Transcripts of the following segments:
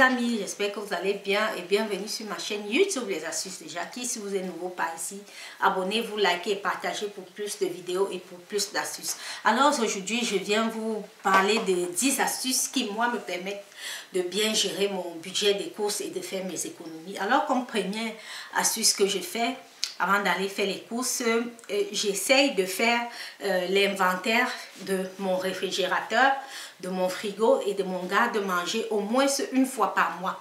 amis, j'espère que vous allez bien et bienvenue sur ma chaîne YouTube Les Astuces de Jackie. Si vous êtes nouveau par ici, abonnez-vous, likez et partagez pour plus de vidéos et pour plus d'astuces. Alors aujourd'hui, je viens vous parler de 10 astuces qui moi me permettent de bien gérer mon budget des courses et de faire mes économies. Alors comme première astuce que je fais, avant d'aller faire les courses, j'essaye de faire l'inventaire de mon réfrigérateur, de mon frigo et de mon garde-manger au moins une fois par mois.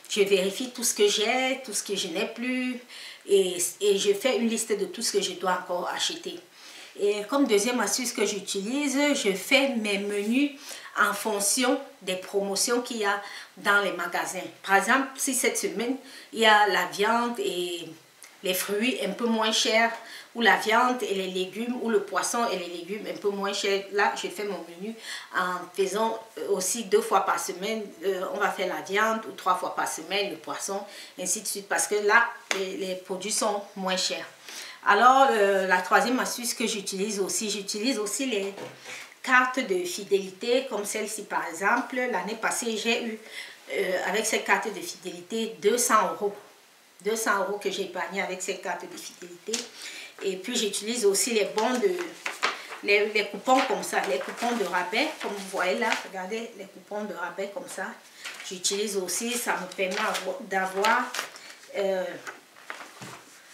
Je vérifie tout ce que j'ai, tout ce que je n'ai plus et je fais une liste de tout ce que je dois encore acheter. Et comme deuxième astuce que j'utilise, je fais mes menus en fonction des promotions qu'il y a dans les magasins. Par exemple, si cette semaine, il y a la viande et les fruits un peu moins chers, ou la viande et les légumes, ou le poisson et les légumes un peu moins chers. Là, je fais mon menu en faisant aussi 2 fois par semaine. On va faire la viande, ou 3 fois par semaine, le poisson, ainsi de suite. Parce que là, les produits sont moins chers. Alors, la troisième astuce que j'utilise aussi les cartes de fidélité, comme celle-ci par exemple. L'année passée, j'ai eu, avec cette carte de fidélité, 200 €. 200 € que j'ai épargné avec ces cartes de fidélité. Et puis j'utilise aussi les bons de les coupons comme ça, les coupons de rabais, comme vous voyez là, regardez les coupons de rabais comme ça. J'utilise aussi, ça me permet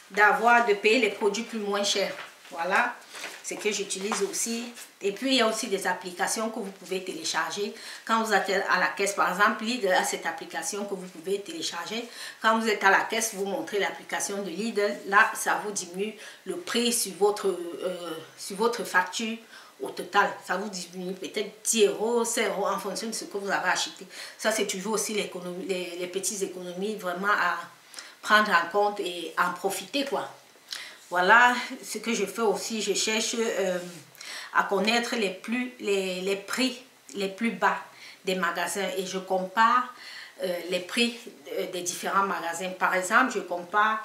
de payer les produits plus moins chers. Voilà, c'est que j'utilise aussi. Et puis, il y a aussi des applications que vous pouvez télécharger. Quand vous êtes à la caisse, par exemple, Lidl a cette application que vous pouvez télécharger. Quand vous êtes à la caisse, vous montrez l'application de Lidl. Là, ça vous diminue le prix sur votre facture au total. Ça vous diminue peut-être 10 €, 5 € en fonction de ce que vous avez acheté. Ça, c'est toujours aussi les petites économies vraiment à prendre en compte et en profiter, quoi. Voilà ce que je fais aussi. Je cherche à connaître les prix les plus bas des magasins et je compare les prix des différents magasins. Par exemple, je compare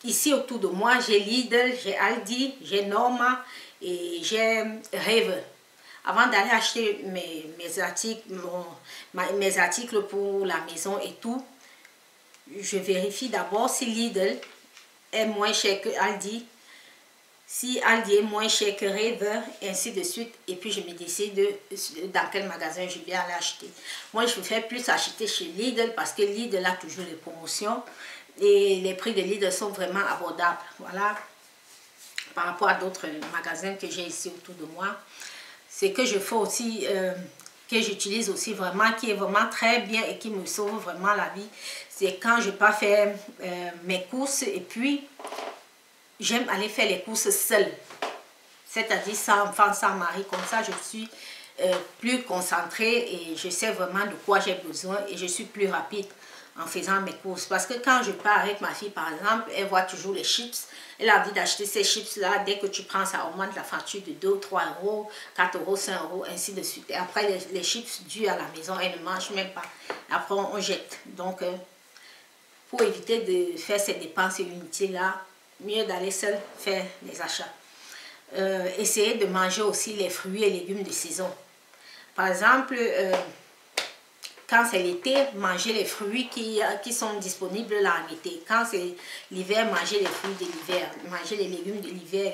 ici autour de moi, j'ai Lidl, j'ai Aldi, j'ai Norma et j'ai Rewe. Avant d'aller acheter mes articles pour la maison et tout, je vérifie d'abord si Lidl est moins cher que Aldi, si Aldi est moins cher que Rewe, ainsi de suite. Et puis je me décide dans quel magasin je vais aller acheter. Moi, je préfère plus acheter chez Lidl parce que Lidl a toujours les promotions. Et les prix de Lidl sont vraiment abordables. Voilà, par rapport à d'autres magasins que j'ai ici autour de moi. Ce que je fais aussi, que j'utilise aussi vraiment, qui est vraiment très bien et qui me sauve vraiment la vie, c'est quand je pars faire mes courses et puis j'aime aller faire les courses seule, c'est-à-dire sans enfant, sans mari. Comme ça, je suis plus concentrée et je sais vraiment de quoi j'ai besoin et je suis plus rapide en faisant mes courses. Parce que quand je pars avec ma fille, par exemple, elle voit toujours les chips. Elle a envie d'acheter ces chips-là. Dès que tu prends, ça augmente la facture de 2, 3 €, 4 €, 5 €, ainsi de suite. Et après, les chips dus à la maison, elle ne mange même pas. Après, on jette. Donc, pour éviter de faire ces dépenses inutiles-là, mieux d'aller seul faire les achats. Essayez de manger aussi les fruits et légumes de saison. Par exemple, quand c'est l'été, mangez les fruits qui sont disponibles là en été. Quand c'est l'hiver, mangez les fruits de l'hiver. Mangez les légumes de l'hiver,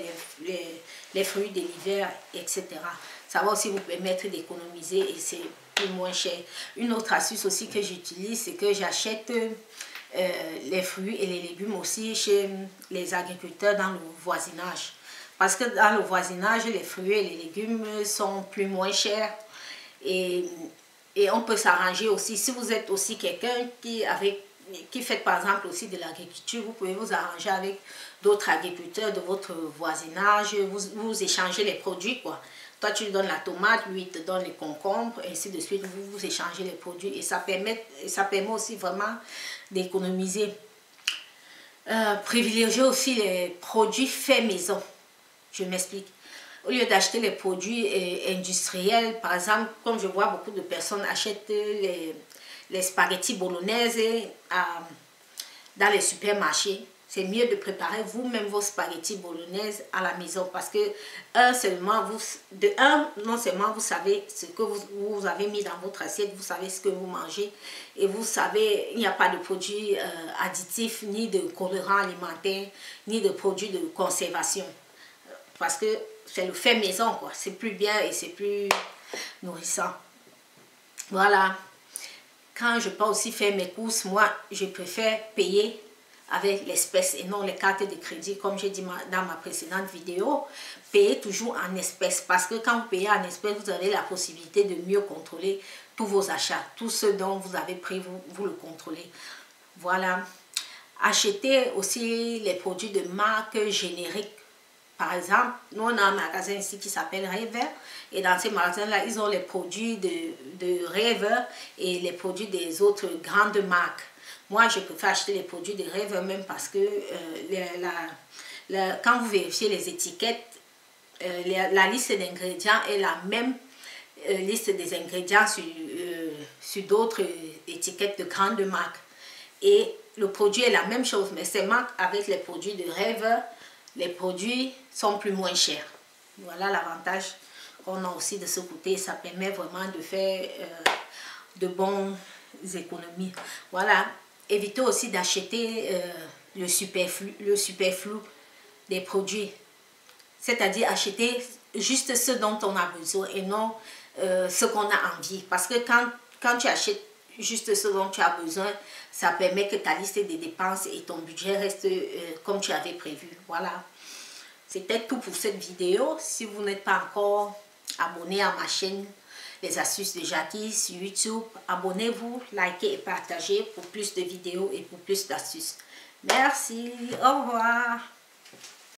les fruits de l'hiver, etc. Ça va aussi vous permettre d'économiser et c'est plus moins cher. Une autre astuce aussi que j'utilise, c'est que j'achète les fruits et les légumes aussi chez les agriculteurs dans le voisinage. Parce que dans le voisinage, les fruits et les légumes sont plus moins chers et on peut s'arranger aussi. Si vous êtes aussi quelqu'un qui fait par exemple aussi de l'agriculture, vous pouvez vous arranger avec d'autres agriculteurs de votre voisinage, vous échangez les produits, quoi. Toi, tu lui donnes la tomate, lui, il te donne les concombres, et ainsi de suite, vous échangez les produits. Et ça permet aussi vraiment d'économiser. Privilégier aussi les produits faits maison. Je m'explique. Au lieu d'acheter les produits industriels, par exemple, comme je vois beaucoup de personnes achètent les spaghettis bolognaises dans les supermarchés. c'est mieux de préparer vous-même vos spaghettis bolognaise à la maison parce que non seulement vous savez ce que vous avez mis dans votre assiette, vous savez ce que vous mangez et vous savez, il n'y a pas de produits additifs, ni de colorants alimentaires, ni de produits de conservation. Parce que c'est le fait maison, quoi. C'est plus bien et c'est plus nourrissant. Voilà. Quand je pars aussi faire mes courses, moi, je préfère payer avec l'espèce et non les cartes de crédit, comme j'ai dit dans ma précédente vidéo. Payez toujours en espèces parce que quand vous payez en espèces, vous avez la possibilité de mieux contrôler tous vos achats. Tout ce dont vous avez pris, vous le contrôlez. Voilà. Achetez aussi les produits de marque générique. Par exemple, nous on a un magasin ici qui s'appelle Rever et dans ces magasins-là, ils ont les produits de Rever et les produits des autres grandes marques. Moi, je préfère acheter les produits de Rever même parce que quand vous vérifiez les étiquettes, la liste d'ingrédients est la même liste des ingrédients sur d'autres étiquettes de grandes marques. Et le produit est la même chose, mais c'est marque avec les produits de Rever. Les produits sont moins chers. Voilà l'avantage qu'on a aussi de ce côté. Ça permet vraiment de faire de bonnes économies. Voilà. Évitez aussi d'acheter le superflu des produits. C'est-à-dire acheter juste ce dont on a besoin et non ce qu'on a envie. Parce que quand tu achètes juste ce dont tu as besoin, ça permet que ta liste des dépenses et ton budget restent comme tu avais prévu. Voilà. C'était tout pour cette vidéo. Si vous n'êtes pas encore abonné à ma chaîne Les Astuces de Jackie sur YouTube, abonnez-vous, likez et partagez pour plus de vidéos et pour plus d'astuces. Merci. Au revoir.